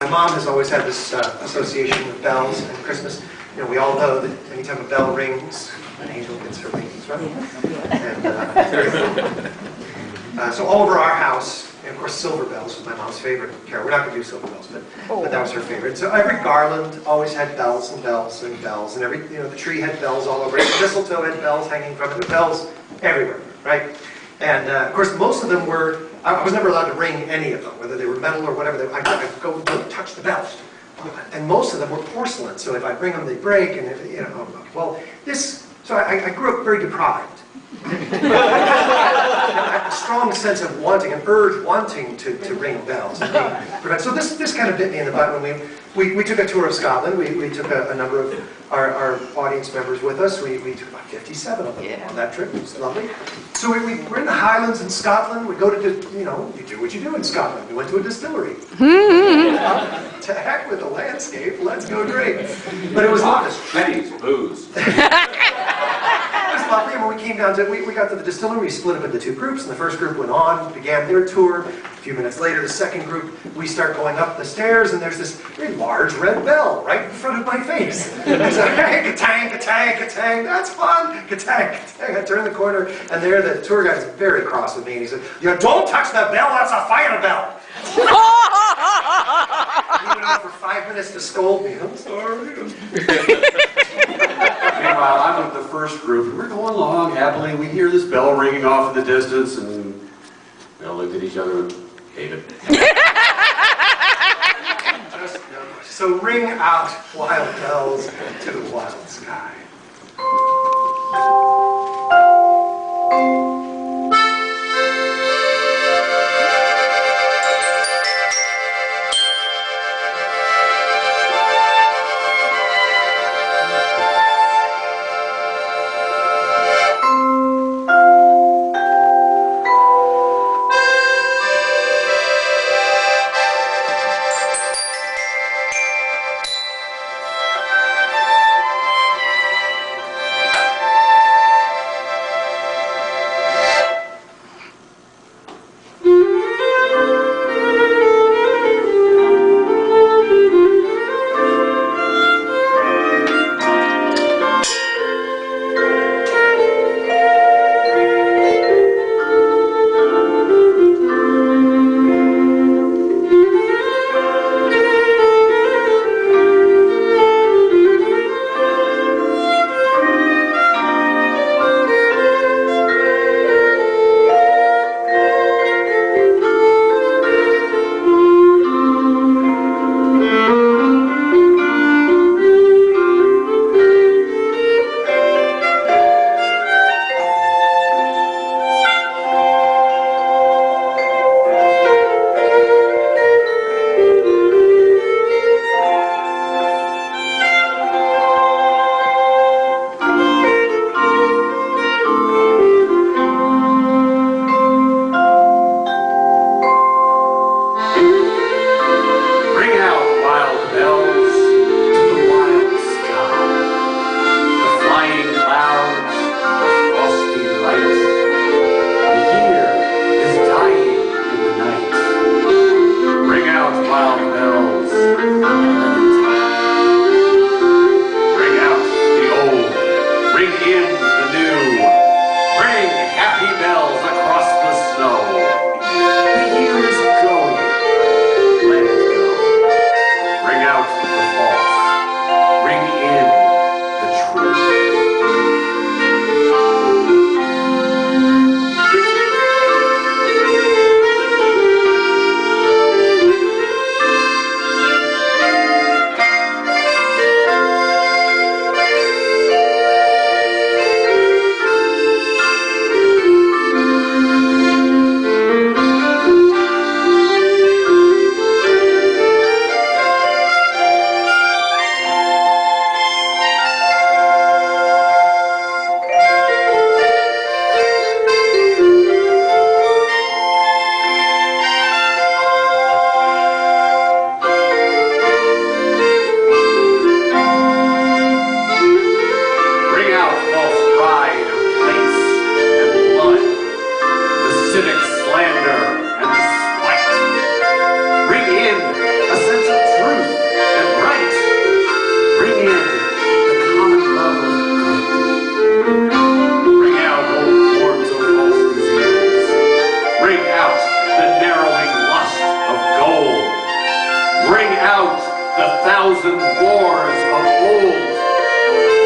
my mom has always had this association with bells and Christmas. You know, we all know that anytime a bell rings, an angel gets her wings, right? And so all over our house, and of course silver bells was my mom's favorite carol. We're not going to do silver bells, but that was her favorite. So every garland always had bells and bells and bells, and every, you know, the tree had bells all over it. The mistletoe had bells hanging from it. The bells everywhere, right? And of course, most of them were. I was never allowed to ring any of them, whether they were metal or whatever. I'd go, don't touch the bells. And most of them were porcelain, so if I bring them, they break. And if, you know, well, this. So I grew up very deprived. I have a strong sense of wanting, an urge wanting to ring bells. So this kind of bit me in the butt when we took a tour of Scotland. We took a number of our audience members with us. We took about 57 of them on that trip. It was lovely. So we were in the Highlands in Scotland. We go to, you know, you do what you do in Scotland. We went to a distillery. To heck with the landscape, let's go drink. But it was lovely. Pennies, booze. Lovely. And when we came down to, we got to the distillery, we split up into two groups, and the first group went on, began their tour. A few minutes later, the second group, we start going up the stairs, and there's this very large red bell right in front of my face. And so, hey, ka-tang, ka-tang, ka-tang, that's fun, ka-tang, ka-tang. I turn the corner, and there the tour guide is very cross with me, and he said, "You don't touch that bell, that's a fire bell." He went on for 5 minutes to scold me. I'm sorry. Meanwhile, I'm with the first group, and we're going along happily. We hear this bell ringing off in the distance, and we all looked at each other and hated it. So ring out wild bells to the wild sky. out the 1,000 wars of old.